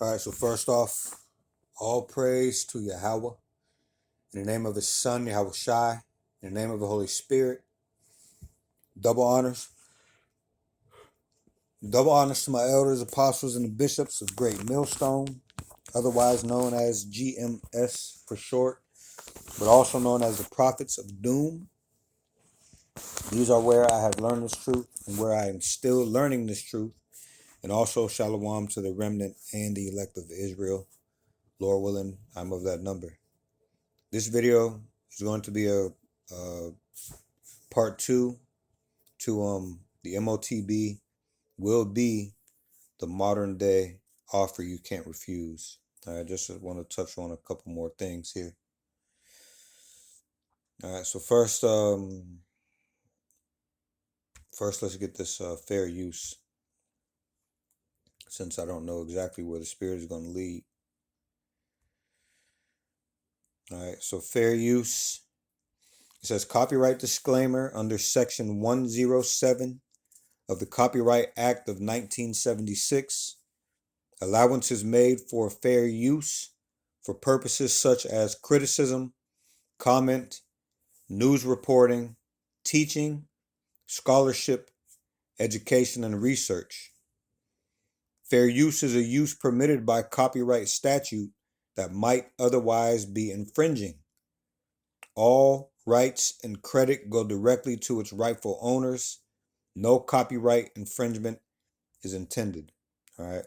All right, so first off, all praise to Yahweh. In the name of his son, Yahweh Shai. In the name of the Holy Spirit. Double honors. Double honors to my elders, apostles, and the bishops of Great Millstone, otherwise known as GMS for short, but also known as the Prophets of Doom. These are where I have learned this truth and where I am still learning this truth. And also shalom to the remnant and the elect of Israel. Lord willing, I'm of that number. This video is going to be a part 2 to the MotB will be the modern day offer you can't refuse. I just want to touch on a couple more things here. All right, so first let's get this fair use, since I don't know exactly where the Spirit is going to lead. All right, so fair use. It says copyright disclaimer under section 107 of the Copyright Act of 1976. Allowance is made for fair use for purposes such as criticism, comment, news reporting, teaching, scholarship, education, and research. Fair use is a use permitted by copyright statute that might otherwise be infringing. All rights and credit go directly to its rightful owners. No copyright infringement is intended. All right.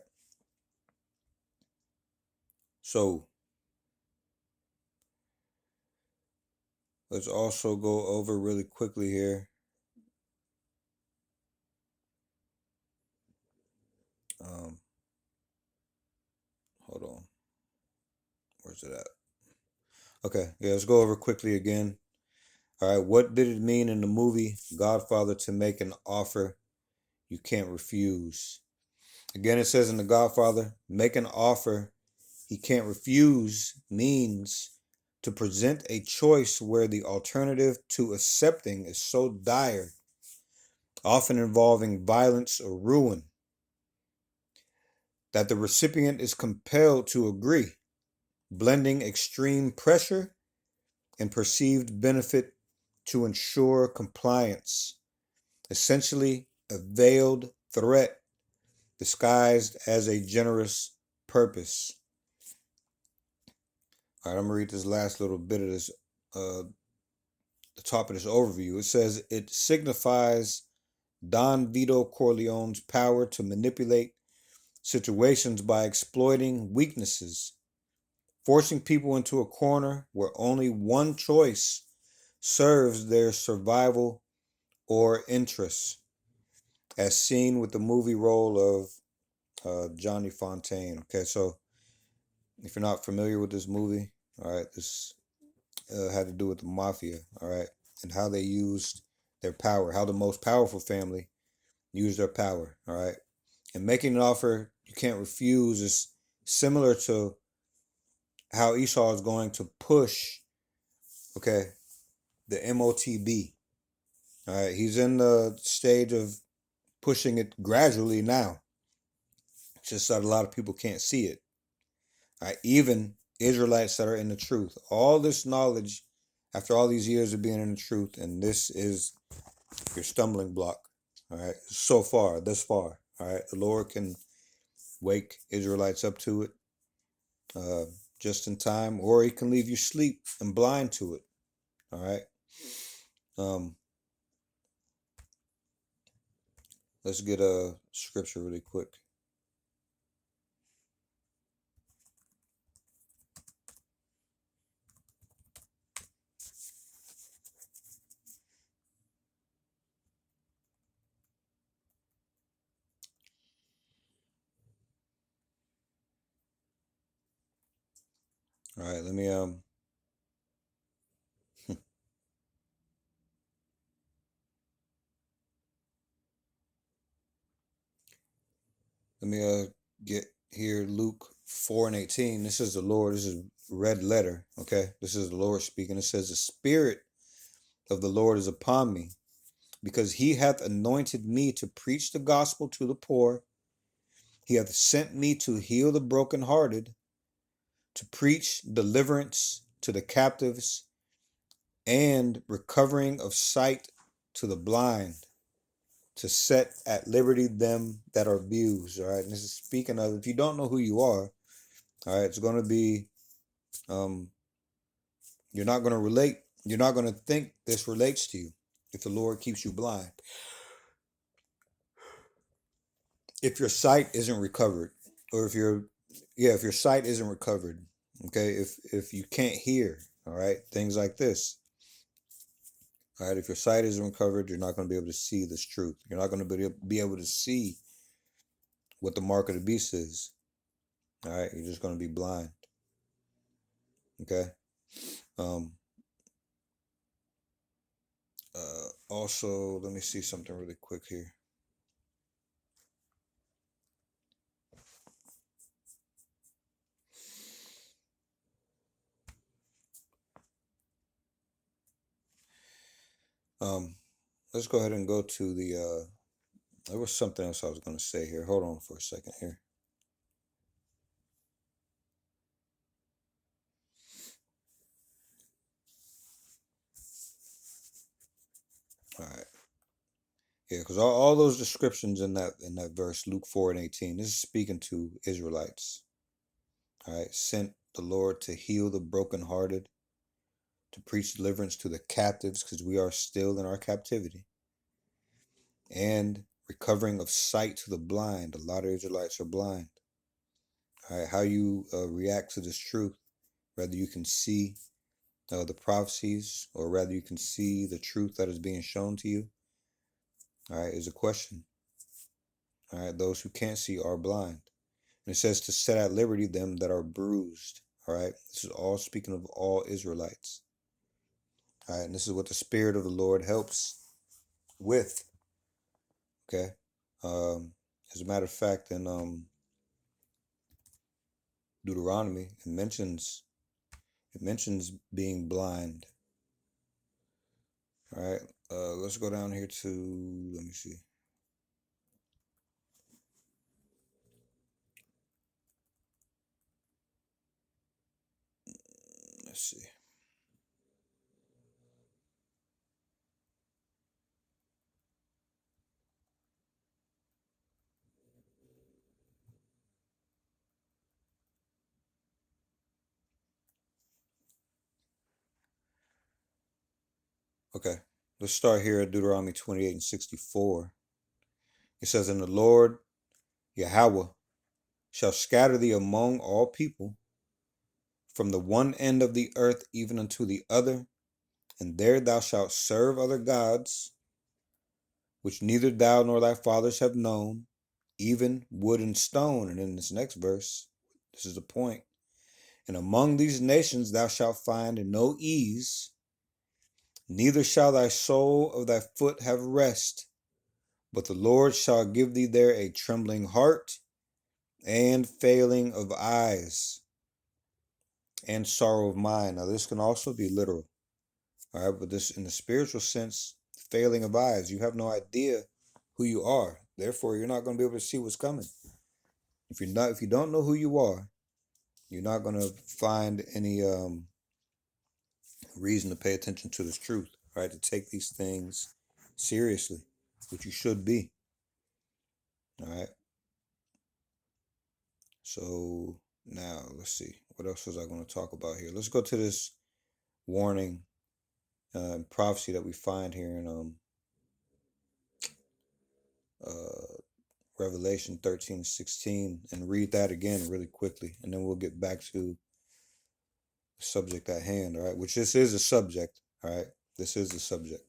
So let's also go over really quickly here. Hold on. Where's it at? Okay, yeah, let's go over quickly again. All right, what did it mean in the movie Godfather to make an offer you can't refuse? Again, it says in The Godfather, make an offer he can't refuse means to present a choice where the alternative to accepting is so dire, often involving violence or ruin, that the recipient is compelled to agree, blending extreme pressure and perceived benefit to ensure compliance, essentially a veiled threat disguised as a generous purpose. All right, I'm gonna read this last little bit of this, the top of this overview. It says it signifies Don Vito Corleone's power to manipulate situations by exploiting weaknesses, forcing people into a corner where only one choice serves their survival or interests, as seen with the movie role of Johnny Fontaine. Okay, so if you're not familiar with this movie, all right, this had to do with the mafia, all right, and how they used their power, how the most powerful family used their power, all right. And making an offer you can't refuse is similar to how Esau is going to push, okay, the MotB. All right, he's in the stage of pushing it gradually now. It's just that a lot of people can't see it. All right, even Israelites that are in the truth. All this knowledge after all these years of being in the truth, and this is your stumbling block. All right, so far, thus far. All right, the Lord can wake Israelites up to it uh, just in time, or He can leave you asleep and blind to it. All right. Um, let's get a scripture really quick. All right, let me get here Luke 4:18. This is the Lord. This is red letter. Okay, this is the Lord speaking. It says, "The Spirit of the Lord is upon me, because He hath anointed me to preach the gospel to the poor. He hath sent me to heal the brokenhearted, to preach deliverance to the captives, and recovering of sight to the blind, to set at liberty them that are abused. All right, and this is speaking of, if you don't know who you are, all right, it's going to be, you're not going to relate, you're not going to think this relates to you if the Lord keeps you blind. If your sight isn't recovered, or if your sight isn't recovered, okay, if you can't hear, all right, things like this. All right, if your sight isn't recovered, you're not going to be able to see this truth. You're not going to be able to see what the mark of the beast is. All right, you're just going to be blind. Okay. Also, let me see something really quick here. Let's go ahead and go to the. There was something else I was going to say here. Hold on for a second here. All right. Yeah, because all those descriptions in that verse, Luke 4:18, this is speaking to Israelites. All right, sent the Lord to heal the brokenhearted, to preach deliverance to the captives, because we are still in our captivity, and recovering of sight to the blind. A lot of Israelites are blind. All right, how you react to this truth, whether you can see the prophecies or whether you can see the truth that is being shown to you, all right, is a question. All right, those who can't see are blind. And it says to set at liberty them that are bruised. All right, this is all speaking of all Israelites. All right, and this is what the Spirit of the Lord helps with. Okay, as a matter of fact, in Deuteronomy, it mentions being blind. All right, let's go down here to, let me see. Let's see. Okay, let's start here at Deuteronomy 28:64. It says, "And the Lord Yahweh shall scatter thee among all people, from the one end of the earth even unto the other, and there thou shalt serve other gods, which neither thou nor thy fathers have known, even wood and stone." And in this next verse, this is the point. "And among these nations thou shalt find no ease, neither shall thy sole of thy foot have rest, but the Lord shall give thee there a trembling heart, and failing of eyes, and sorrow of mind." Now, this can also be literal. All right, but this, in the spiritual sense, failing of eyes. You have no idea who you are. Therefore, you're not going to be able to see what's coming. If you don't know who you are, you're not going to find any reason to pay attention to this truth. Right, to take these things seriously, which you should be. All right. So now let's see. What else was I going to talk about here? Let's go to this warning and prophecy that we find here in Revelation 13:16, and read that again really quickly, and then we'll get back to the subject at hand, all right? Which this is a subject, all right? This is the subject.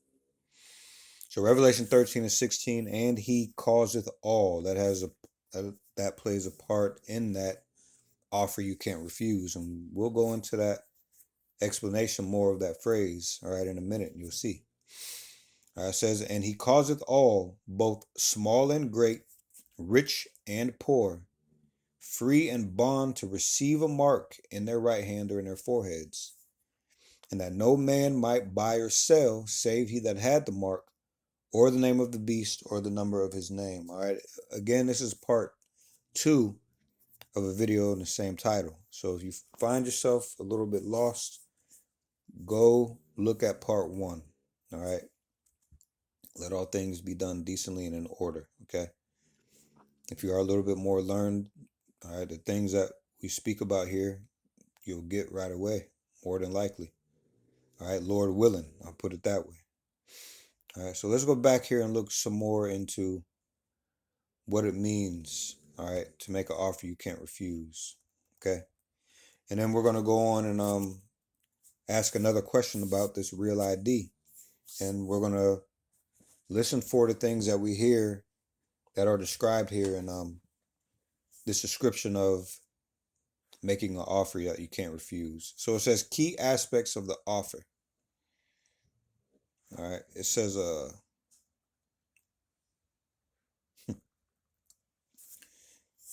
So Revelation 13:16, "And he causeth all," that plays a part in that offer you can't refuse, and we'll go into that explanation more of that phrase, all right, in a minute. You'll see. All right, it says, "And he causeth all, both small and great, rich and poor, free and bond, to receive a mark in their right hand or in their foreheads, and that no man might buy or sell, save he that had the mark, or the name of the beast, or the number of his name." All right, again, this is part 2 of a video in the same title. So if you find yourself a little bit lost, go look at part 1. All right. Let all things be done decently and in order. Okay. If you are a little bit more learned, all right, the things that we speak about here, you'll get right away, more than likely. All right, Lord willing, I'll put it that way. All right, so let's go back here and look some more into what it means, all right, to make an offer you can't refuse. Okay. And then we're going to go on and ask another question about this real ID. And we're going to listen for the things that we hear that are described here in this description of making an offer that you can't refuse. So it says key aspects of the offer. All right. It says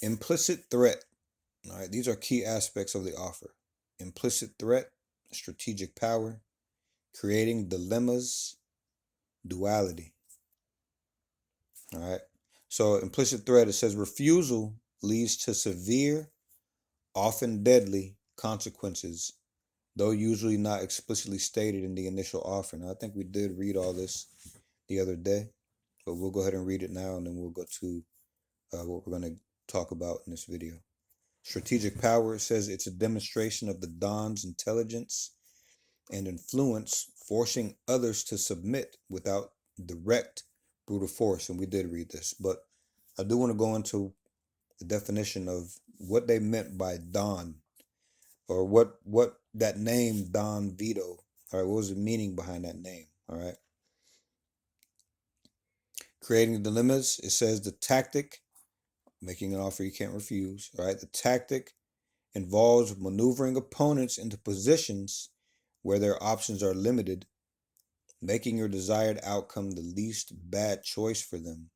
implicit threat. All right. These are key aspects of the offer. Implicit threat, strategic power, creating dilemmas, duality. All right. So implicit threat, it says refusal leads to severe, often deadly consequences, though usually not explicitly stated in the initial offer. Now, I think we did read all this the other day, but we'll go ahead and read it now, and then we'll go to what we're going to talk about in this video. Strategic power, it says it's a demonstration of the Don's intelligence and influence, forcing others to submit without direct brutal force. And we did read this, but I do want to go into the definition of what they meant by Don, or what that name Don Vito. All right, what was the meaning behind that name? All right. Creating dilemmas, it says the tactic, making an offer you can't refuse. All right, the tactic involves maneuvering opponents into positions where their options are limited, making your desired outcome the least bad choice for them.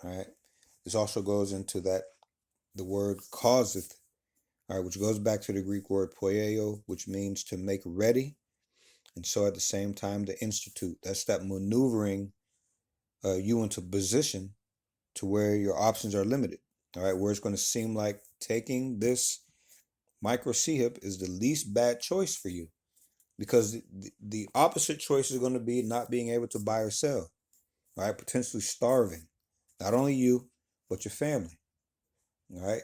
All right. This also goes into that the word causeth, all right, which goes back to the Greek word poieo, which means to make ready, and so at the same time to institute. That's that maneuvering you into position to where your options are limited. All right, where it's going to seem like taking this micro CHIP is the least bad choice for you, because the opposite choice is going to be not being able to buy or sell, right? Potentially starving, not only you, but your family, all right?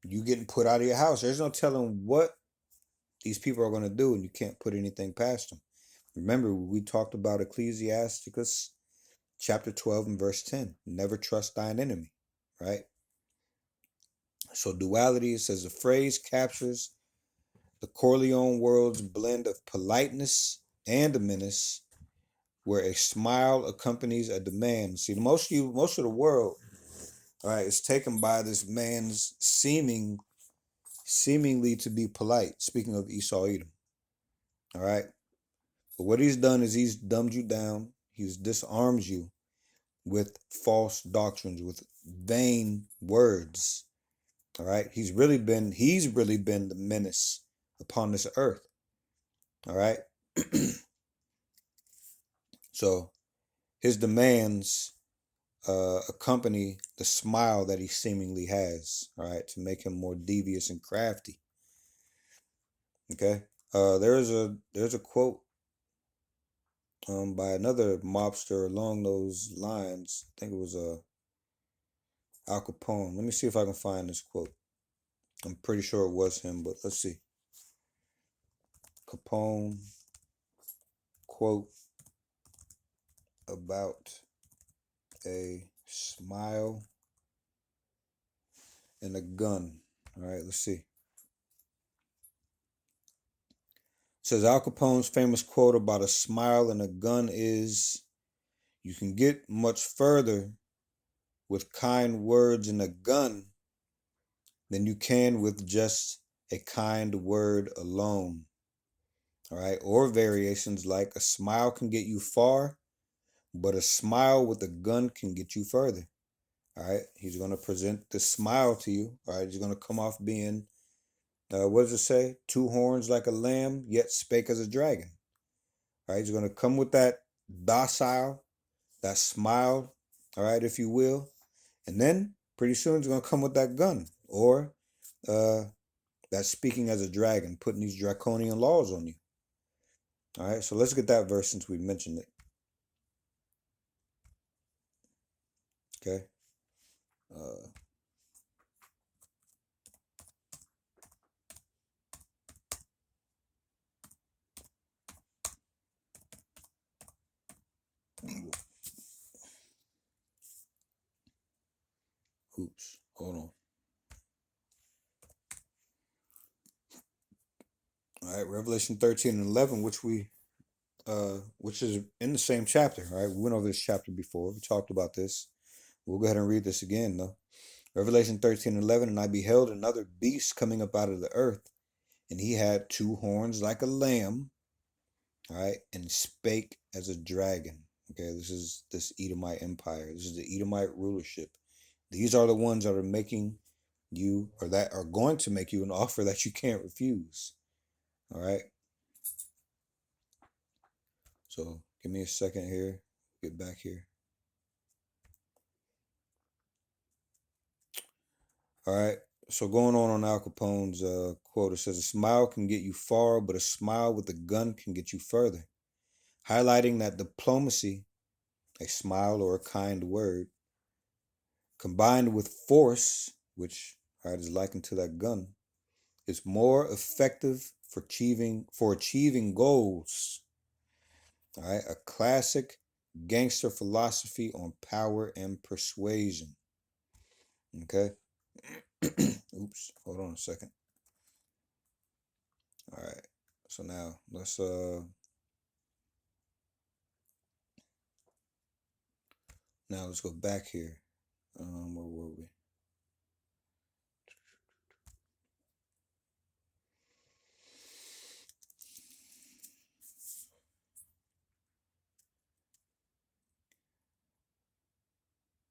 You getting put out of your house. There's no telling what these people are going to do, and you can't put anything past them. Remember, we talked about Ecclesiasticus chapter 12 and verse 10. Never trust thine enemy, right? So duality, it says the phrase captures the Corleone world's blend of politeness and a menace, where a smile accompanies a demand. See, most of the world, all right, is taken by this man's seemingly to be polite. Speaking of Esau Edom, all right. But what he's done is he's dumbed you down. He's disarmed you with false doctrines, with vain words. All right. He's really been the menace upon this earth. All right. So his demands accompany the smile that he seemingly has, all right, to make him more devious and crafty. Okay. There's a quote by another mobster along those lines. I think it was Al Capone. Let me see if I can find this quote. I'm pretty sure it was him, but let's see. Capone quote about a smile and a gun. All right, let's see. It says Al Capone's famous quote about a smile and a gun is, "You can get much further with kind words and a gun than you can with just a kind word alone." All right, or variations like a smile can get you far, but a smile with a gun can get you further. All right, he's going to present the smile to you. All right, he's going to come off being, what does it say? Two horns like a lamb, yet spake as a dragon. All right, he's going to come with that docile, that smile, all right, if you will. And then pretty soon it's gonna come with that gun, or uh, that's speaking as a dragon, putting these draconian laws on you. All right, so let's get that verse since we mentioned it. Okay. Uh, oops, hold on. All right, Revelation 13 and 11, which is in the same chapter. All right, we went over this chapter before. We talked about this. We'll go ahead and read this again, though. Revelation 13 and 11, and I beheld another beast coming up out of the earth, and he had two horns like a lamb, all right, and spake as a dragon. Okay, this is this Edomite empire. This is the Edomite rulership. These are the ones that are making you, or that are going to make you an offer that you can't refuse. All right. So give me a second here. Get back here. All right. So going on Al Capone's quote, it says, "A smile can get you far, but a smile with a gun can get you further," highlighting that diplomacy, a smile or a kind word, combined with force, which is likened to that gun, is more effective for achieving goals. All right, a classic gangster philosophy on power and persuasion. Okay. Oops, hold on a second. All right. So now let's go back here. Where were we?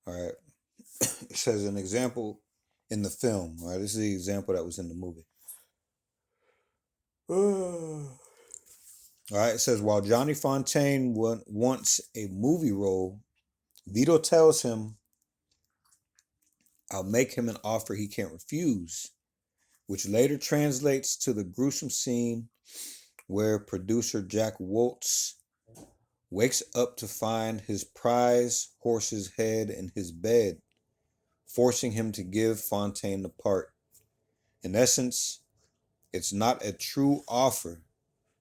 All right. It says an example in the film. All right, this is the example that was in the movie. All right, it says while Johnny Fontaine wants a movie role, Vito tells him, "I'll make him an offer he can't refuse," which later translates to the gruesome scene where producer Jack Woltz wakes up to find his prize horse's head in his bed, forcing him to give Fontaine the part. In essence, it's not a true offer,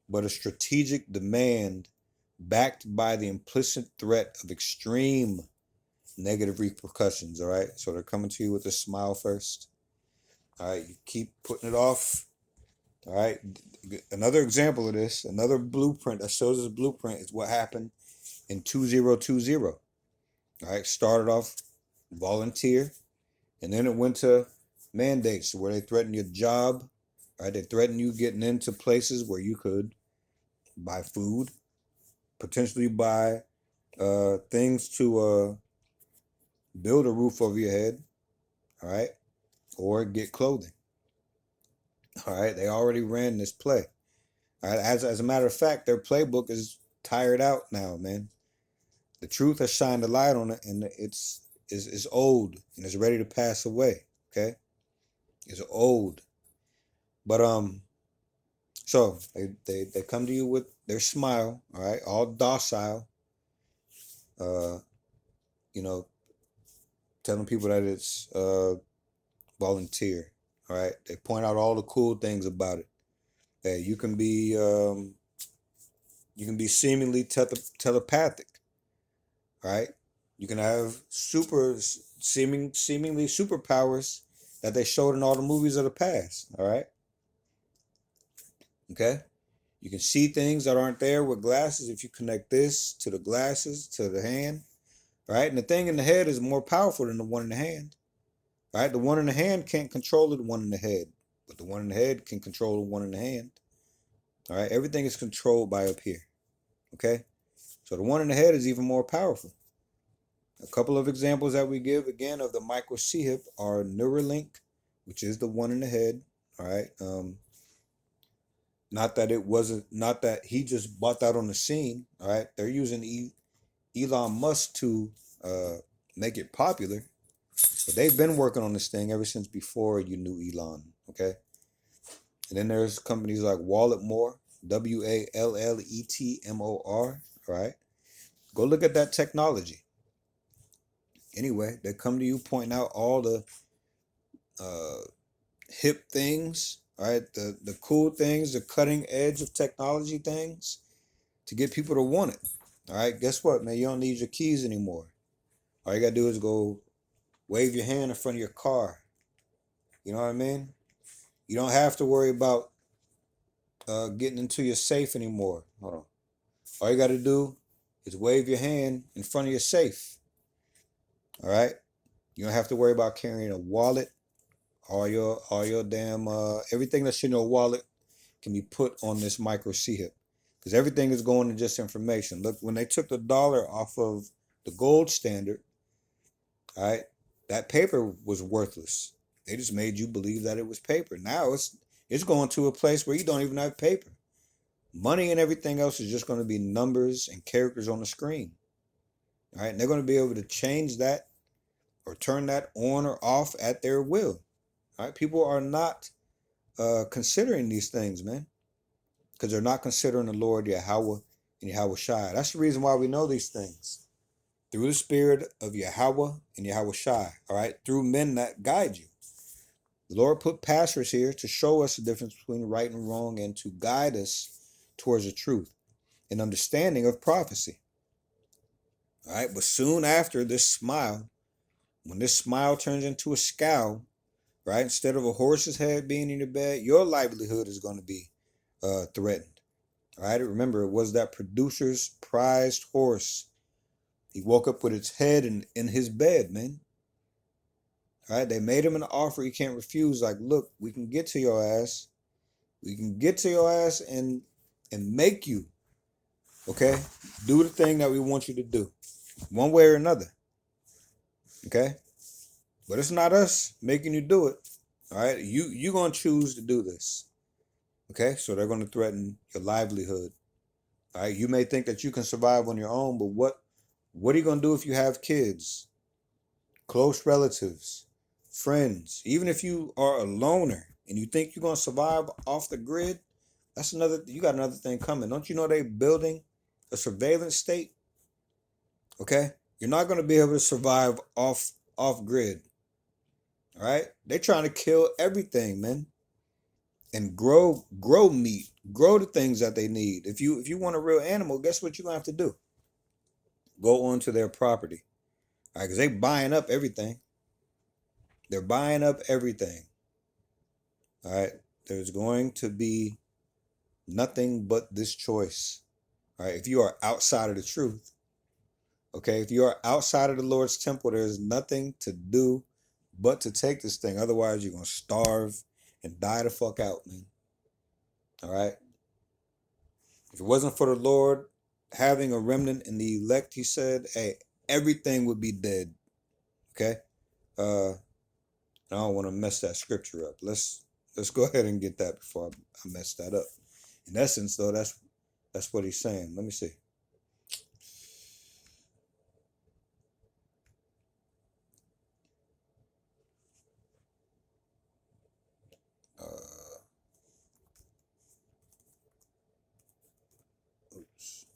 but a strategic demand backed by the implicit threat of extreme negative repercussions. All right, so they're coming to you with a smile first. All right, you keep putting it off. All right, another example of this, another blueprint that shows this blueprint is what happened in 2020. All right, started off volunteer, and then it went to mandates where they threatened your job. All right, they threatened you getting into places where you could buy food, potentially buy things to build a roof over your head, all right, or get clothing. All right, they already ran this play. All right, as a matter of fact, their playbook is tired out now, man. The truth has shined a light on it, and it's old and it's ready to pass away. Okay, it's old, but so they come to you with their smile, all right, all docile, uh, you know, telling people that it's volunteer. All right, they point out all the cool things about it. That you can be seemingly telepathic. Right? You can have seemingly superpowers that they showed in all the movies of the past. All right. Okay. You can see things that aren't there with glasses if you connect this to the glasses to the hand. Right? And the thing in the head is more powerful than the one in the hand. Right? The one in the hand can't control the one in the head, but the one in the head can control the one in the hand. All right? Everything is controlled by up here. Okay? So the one in the head is even more powerful. A couple of examples that we give again of the micro C-hip are Neuralink, which is the one in the head. All right. Not that he just bought that on the scene. All right. They're using Elon Musk to make it popular. But they've been working on this thing ever since before you knew Elon, okay? And then there's companies like Walletmore, Walletmor, right? Go look at that technology. Anyway, they come to you pointing out all the uh, hip things, right? The cool things, the cutting edge of technology things to get people to want it. All right, guess what, man? You don't need your keys anymore. All you gotta do is go wave your hand in front of your car. You know what I mean? You don't have to worry about getting into your safe anymore. Hold on. All you gotta do is wave your hand in front of your safe. All right. You don't have to worry about carrying a wallet. All your damn everything that's in your wallet can be put on this micro C hip because everything is going to just information. Look, when they took the dollar off of the gold standard, all right, that paper was worthless. They just made you believe that it was paper. Now it's going to a place where you don't even have paper. Money and everything else is just going to be numbers and characters on the screen. All right, and they're going to be able to change that or turn that on or off at their will. All right, people are not considering these things, man, because they're not considering the Lord Yahweh and Yahweh Shai. That's the reason why we know these things through the spirit of Yahweh and Yahweh Shai. All right, through men that guide you. The Lord put pastors here to show us the difference between right and wrong and to guide us towards the truth and understanding of prophecy. All right, but soon after this smile, when this smile turns into a scowl, right, instead of a horse's head being in your bed, your livelihood is going to be threatened. All right, remember, it was that producer's prized horse. He woke up with its head in his bed, man. All right, they made him an offer he can't refuse. Like, look, we can get to your ass. We can get to your ass and make you, okay, do the thing that we want you to do, one way or another. Okay, but it's not us making you do it. All right, you're gonna choose to do this. Okay, so they're gonna threaten your livelihood. All right, you may think that you can survive on your own, but what are you gonna do if you have kids, close relatives, friends? Even if you are a loner and you think you're gonna survive off the grid, that's another. You got another thing coming. Don't you know they building a surveillance state? Okay, you're not gonna be able to survive off grid. All right, they're trying to kill everything, man, and grow meat, grow the things that they need. If you want a real animal, guess what you're gonna have to do? Go onto their property. All right, because they buying up everything. They're buying up everything. All right, there's going to be nothing but this choice. All right, if you are outside of the truth, okay, if you are outside of the Lord's temple, there's nothing to do but to take this thing. Otherwise, you're gonna starve and die the fuck out, man. All right. If it wasn't for the Lord having a remnant in the elect, he said, hey, everything would be dead. Okay? I don't want to mess that scripture up. Let's go ahead and get that before I mess that up. In essence, though, that's what he's saying. Let me see. Oops.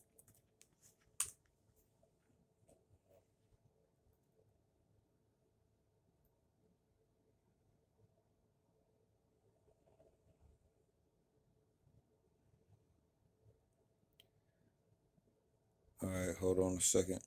All right, hold on a second.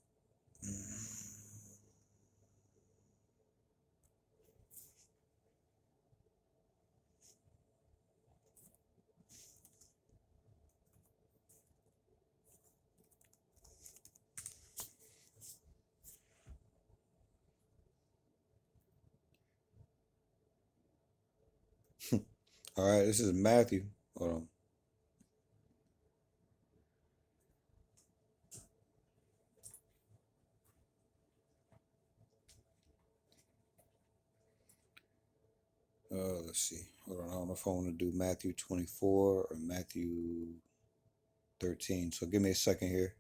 All right, this is Matthew. Hold on. Let's see. Hold on. I don't know if I want to do Matthew 24 or Matthew 13. So give me a second here.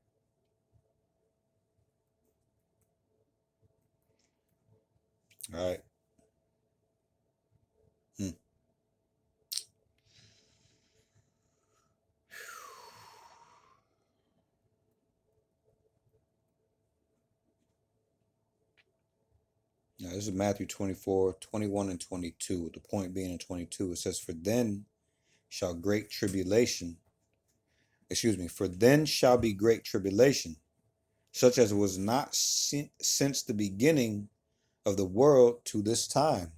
All right. Hmm. Now, this is Matthew 24, 21, and 22. The point being in 22, it says, For then shall great tribulation, excuse me, for then shall be great tribulation, such as was not since the beginning of the world to this time,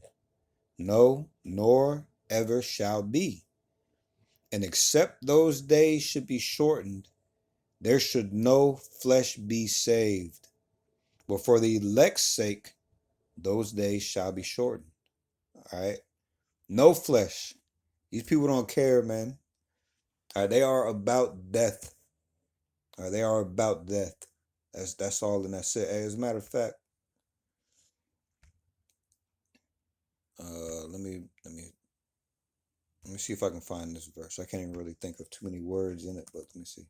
no, nor ever shall be. And except those days should be shortened, there should no flesh be saved. But for the elect's sake, those days shall be shortened. All right. No flesh. These people don't care, man. All right. They are about death. All right. They are about death. That's all, and that's it. Hey, as a matter of fact, let me see if I can find this verse. I can't even really think of too many words in it, but let me see.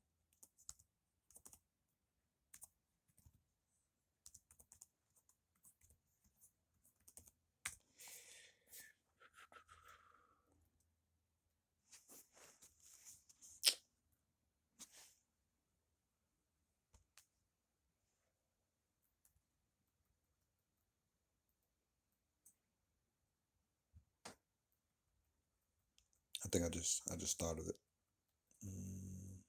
I think I just thought of it. Mm,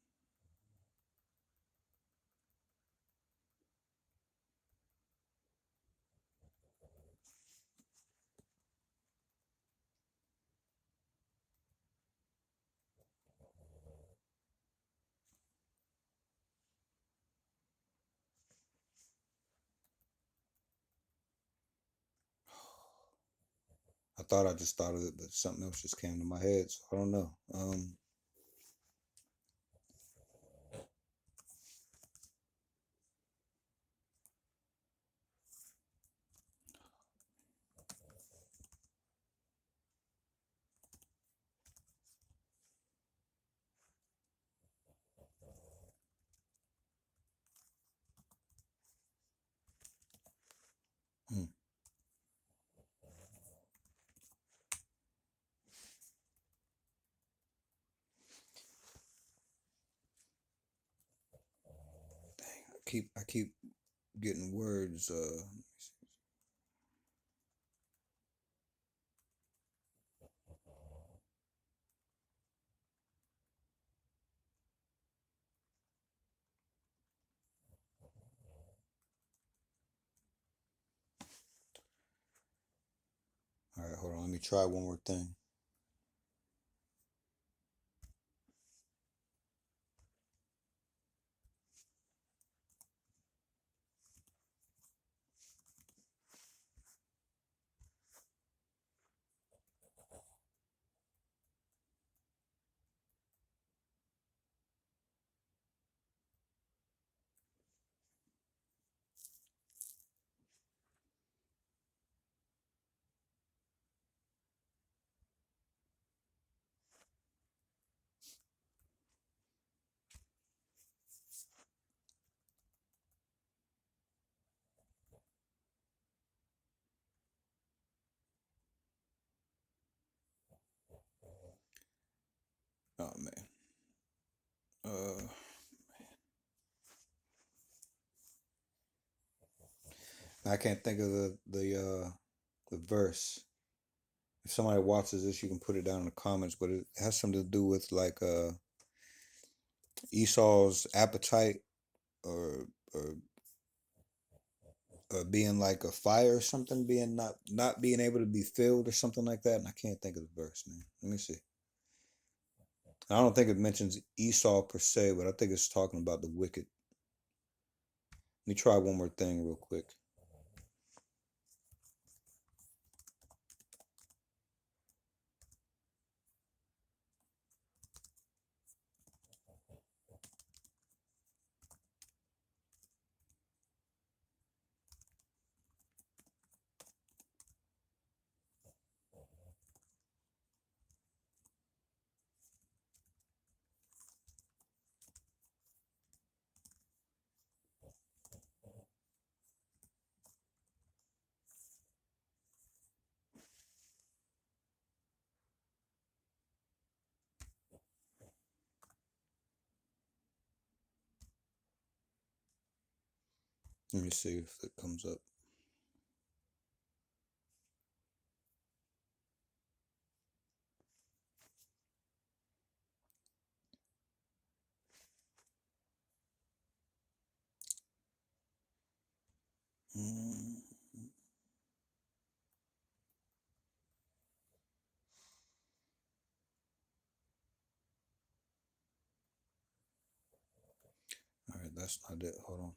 I thought I just thought of it, but something else just came to my head, so I don't know. Hmm. I keep getting words. All right, hold on. Let me try one more thing. Oh man. Uh, I can't think of the verse. If somebody watches this, you can put it down in the comments. But it has something to do with like Esau's appetite or or being like a fire or something, being not being able to be filled or something like that. And I can't think of the verse, man. Let me see. I don't think it mentions Esau per se, but I think it's talking about the wicked. Let me try one more thing real quick. Let me see if it comes up. Mm. All right, that's not it. Hold on.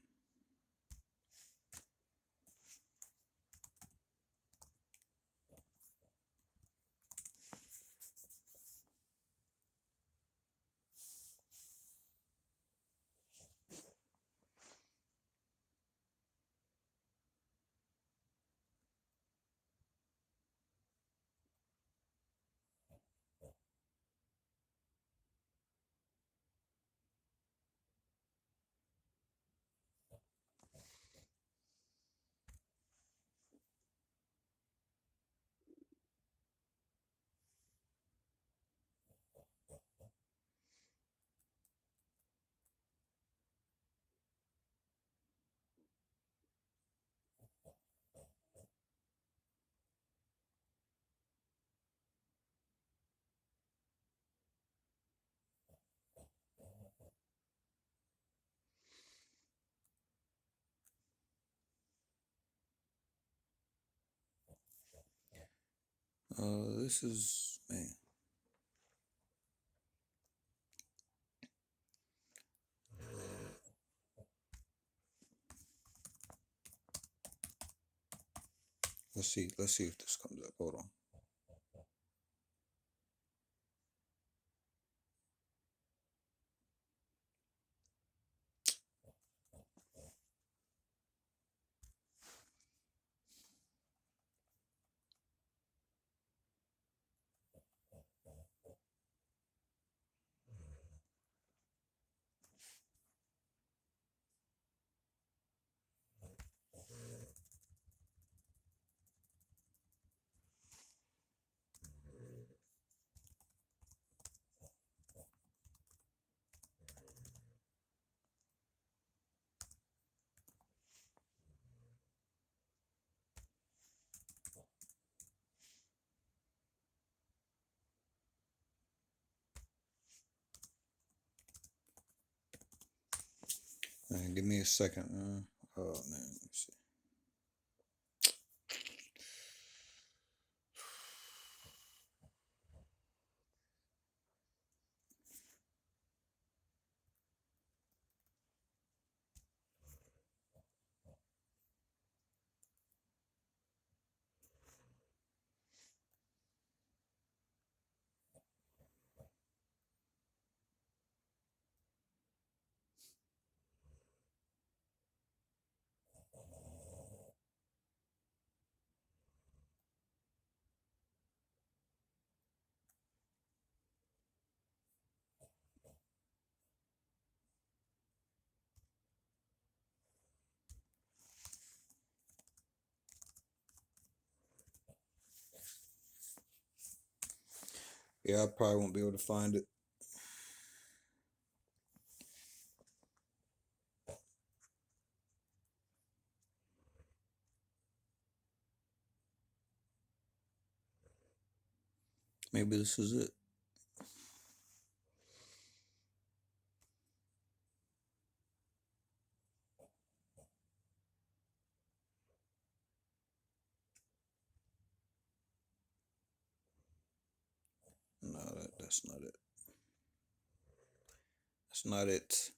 This is man. Let's see. Let's see if this comes up. Hold on. Man, give me a second. Oh man, let me see. Yeah, I probably won't be able to find it. Maybe this is it. No, that's not it. That's not it.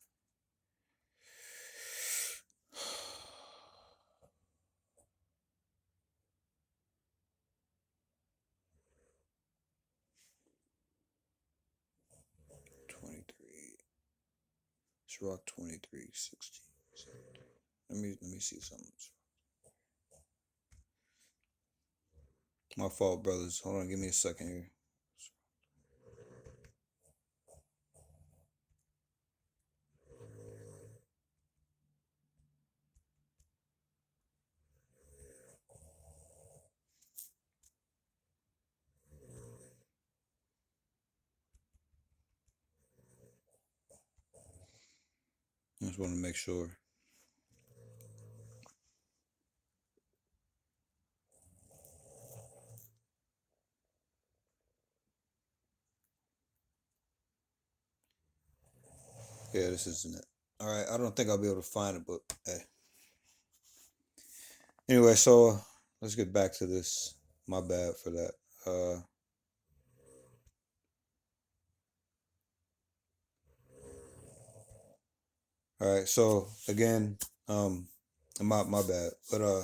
$23. It's rock 23.16. Let me see something. My fault, brothers. Hold on, give me a second here. I just want to make sure. Yeah, this isn't it. All right, I don't think I'll be able to find it, but hey. Anyway, so let's get back to this. My bad for that. All right, so again, um, my bad, but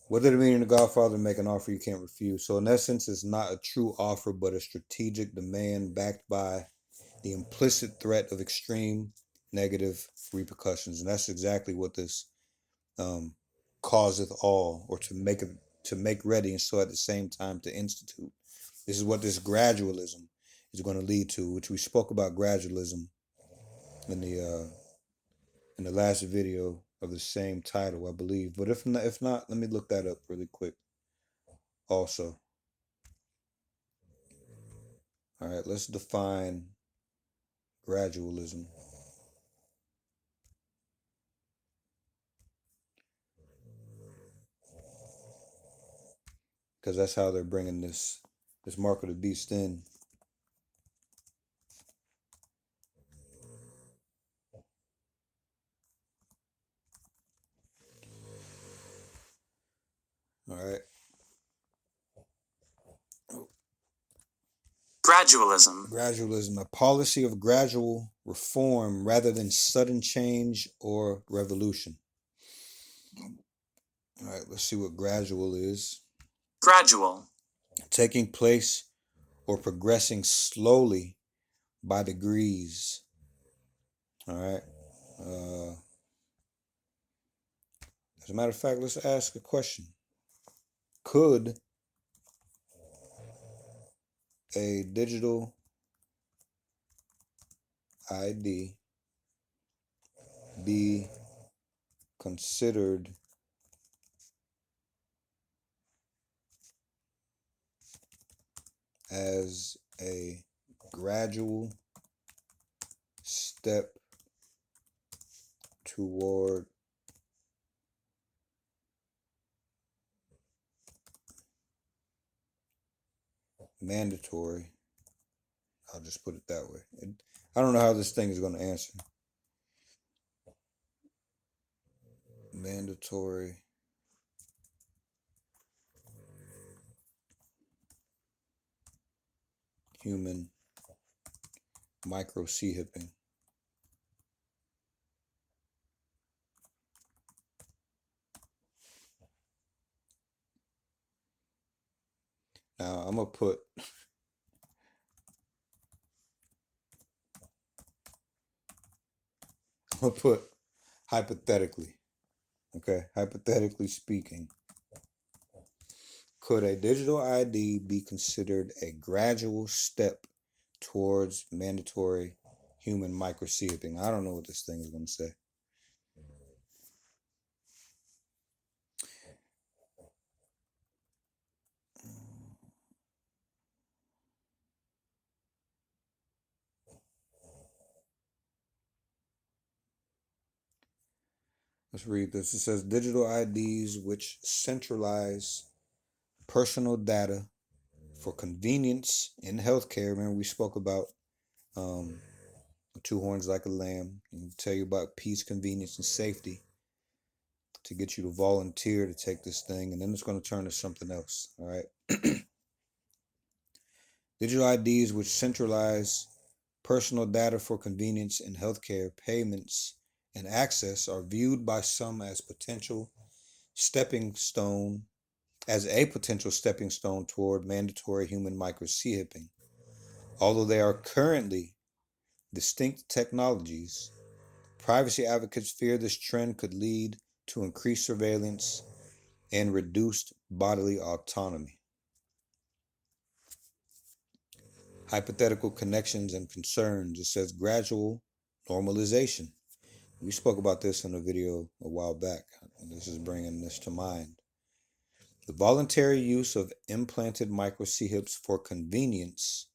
what did it mean in The Godfather? Make an offer you can't refuse. So in essence, it's not a true offer, but a strategic demand backed by the implicit threat of extreme negative repercussions, and that's exactly what this um, causeth all, or to make ready, and so at the same time to institute. This is what this gradualism is going to lead to, which we spoke about gradualism in the last video of the same title, I believe. But if not, let me look that up really quick. Also, all right, let's define gradualism because that's how they're bringing this mark of the beast in. All right. Gradualism. Gradualism, a policy of gradual reform rather than sudden change or revolution. All right, let's see what gradual is. Gradual. Taking place or progressing slowly by degrees. All right. As a matter of fact, let's ask a question. Could a digital ID be considered as a gradual step toward mandatory? I'll just put it that way. I don't know how this thing is going to answer. Mandatory human micro C hipping. Now I'm gonna put hypothetically. Okay, hypothetically speaking, could a digital ID be considered a gradual step towards mandatory human micro C hipping? I don't know what this thing is gonna say. Let's read this. It says digital IDs which centralize personal data for convenience in healthcare. Remember, we spoke about um, two horns like a lamb, and tell you about peace, convenience, and safety to get you to volunteer to take this thing, and then it's going to turn to something else. All right. Digital IDs which centralize personal data for convenience in healthcare payments and access are viewed by some as a potential stepping stone toward mandatory human micro C hipping. Although they are currently distinct technologies, privacy advocates fear this trend could lead to increased surveillance and reduced bodily autonomy. Hypothetical connections and concerns. It says gradual normalization. We spoke about this in a video a while back. This is bringing this to mind. The voluntary use of implanted micro C hips for convenience,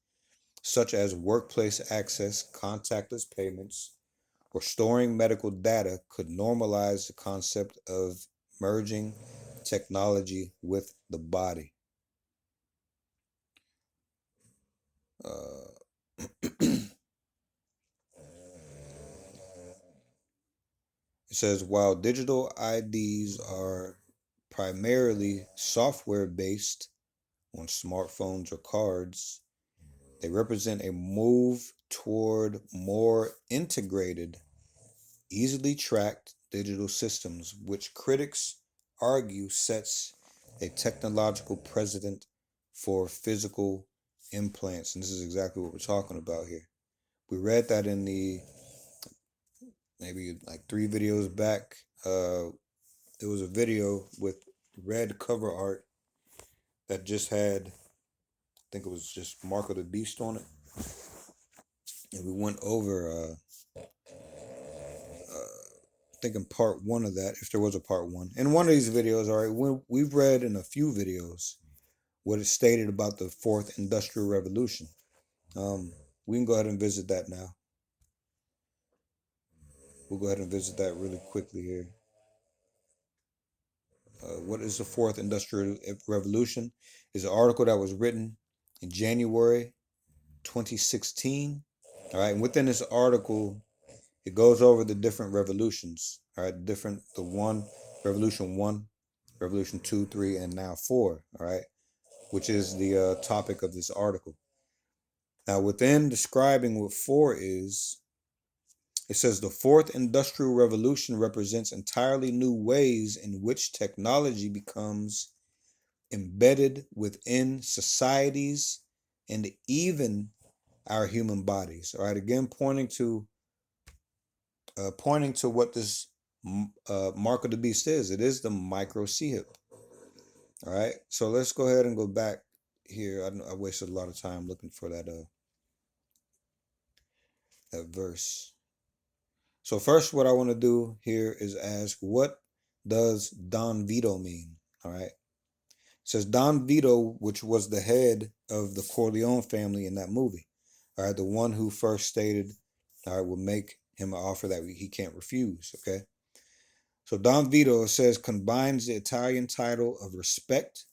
such as workplace access, contactless payments, or storing medical data, could normalize the concept of merging technology with the body. It says, while digital IDs are primarily software based on smartphones or cards, they represent a move toward more integrated, easily tracked digital systems, which critics argue sets a technological precedent for physical implants. And this is exactly what we're talking about here. We read that in the maybe like 3 videos back. There was a video with red cover art that just had, I think it was just Mark of the Beast on it. And we went over, I think in part one of that, if there was a part one. In one of these videos, all right, we've read in a few videos what it stated about the fourth industrial revolution. We can go ahead and visit that now. We'll go ahead and visit that really quickly here. What is the fourth industrial revolution? Is an article that was written in January 2016. All right, and within this article, it goes over the different revolutions. All right, the revolution one, revolution two, three, and now four. All right, which is the topic of this article. Now, within describing what four is, it says the fourth industrial revolution represents entirely new ways in which technology becomes embedded within societies and even our human bodies. All right, again, pointing to what this mark of the beast is. It is the micro C-hip. All right, so let's go ahead and go back here. I wasted a lot of time looking for that verse. So first, what I want to do here is ask, what does Don Vito mean? All right. It says Don Vito, which was the head of the Corleone family in that movie. All right. The one who first stated, all right, will make him an offer that he can't refuse. Okay. So Don Vito, it says, combines the Italian title of respect,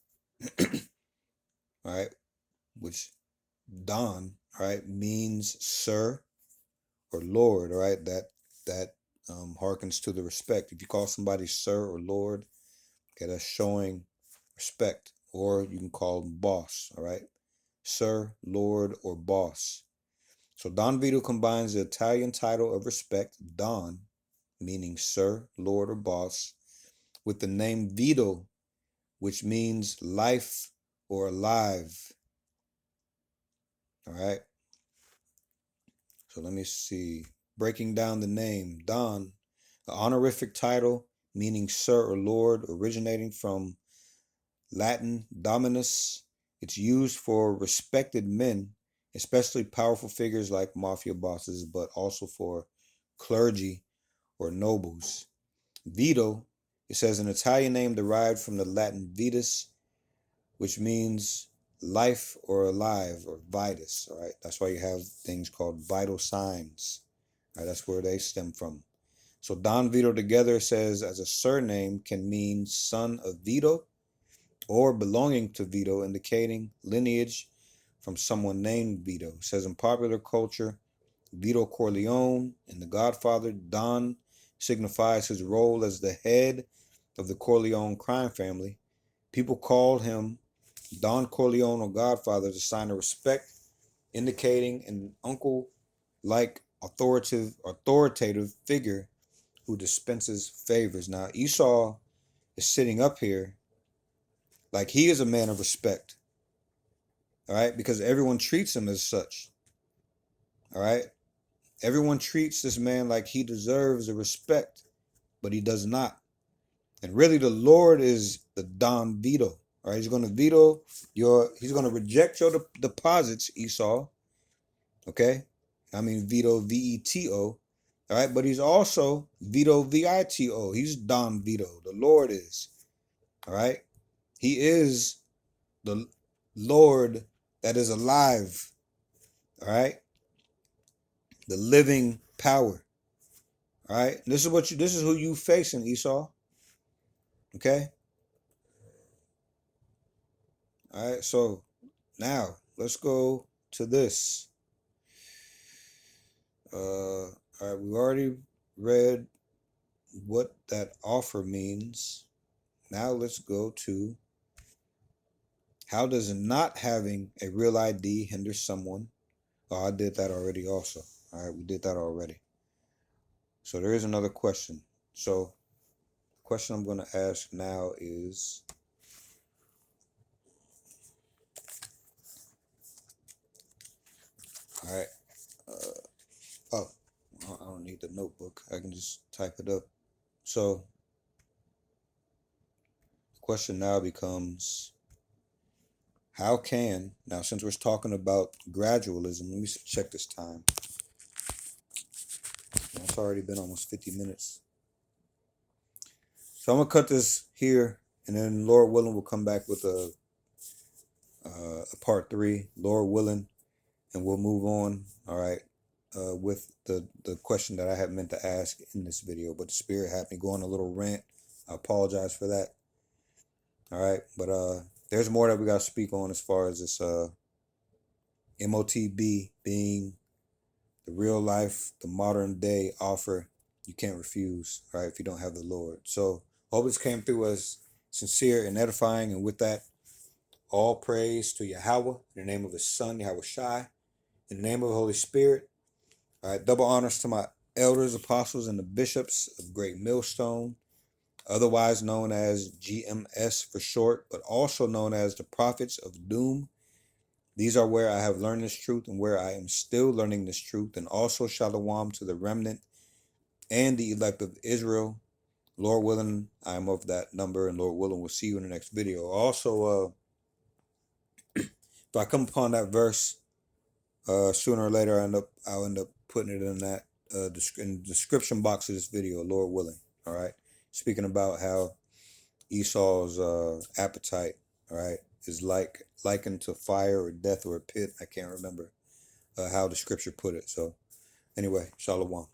all right, which Don, all right, means sir or lord, all right, that harkens to the respect. If you call somebody sir or lord, okay, that's showing respect. Or you can call them boss, all right, sir, lord, or boss. So Don Vito combines the Italian title of respect, Don, meaning sir, lord, or boss, with the name Vito, which means life or alive. All right. So let me see. Breaking down the name, Don, the honorific title meaning sir or lord, originating from Latin dominus. It's used for respected men, especially powerful figures like mafia bosses, but also for clergy or nobles. Vito, it says an Italian name derived from the Latin vitus, which means life or alive, or vitus. All right, that's why you have things called vital signs. All right, that's where they stem from. So Don Vito together says as a surname can mean son of Vito or belonging to Vito, indicating lineage from someone named Vito. It says in popular culture, Vito Corleone in The Godfather, Don signifies his role as the head of the Corleone crime family. People called him Don Corleone or Godfather as a sign of respect, indicating an uncle-like authoritative figure who dispenses favors. Now Esau is sitting up here like he is a man of respect, all right, because everyone treats him as such, all right. Everyone treats this man like he deserves the respect, but he does not. And really, the Lord is the Don Vito. All right, he's going to veto he's going to reject your deposits, Esau. Okay, I mean veto, Veto. All right, but he's also veto, Vito. He's Don Vito. The Lord is. All right, he is the Lord that is alive. All right, the living power. All right, this is who you facing, Esau. Okay. All right, so now let's go to this. All right, we already read what that offer means. Now let's go to how does not having a real ID hinder someone? Oh, I did that already also. All right, we did that already. So there is another question. So the question I'm going to ask now is, all right, oh, I don't need the notebook. I can just type it up. So the question now becomes, how can, now since we're talking about gradualism, let me check this time. It's already been almost 50 minutes. So I'm going to cut this here, and then Lord willing, we'll come back with a part 3, Lord willing, and we'll move on, all right, with the question that I had meant to ask in this video, but the Spirit had me go on a little rant. I apologize for that. All right, but there's more that we got to speak on as far as this MotB being the real life, the modern day offer you can't refuse, right, if you don't have the Lord. So hope this came through as sincere and edifying, and with that, all praise to Yahweh, in the name of his Son, Yahweh Shai, in the name of the Holy Spirit. All right, double honors to my elders, apostles, and the bishops of Great Millstone, otherwise known as GMS for short, but also known as the prophets of doom. These are where I have learned this truth and where I am still learning this truth, and also shalom to the remnant and the elect of Israel. Lord willing, I am of that number, and Lord willing, we'll see you in the next video. Also, if I come upon that verse, sooner or later, I'll end up putting it in that in the description box of this video, Lord willing. All right, speaking about how Esau's appetite, all right, is likened to fire or death or a pit. I can't remember how the scripture put it. So anyway, shalom.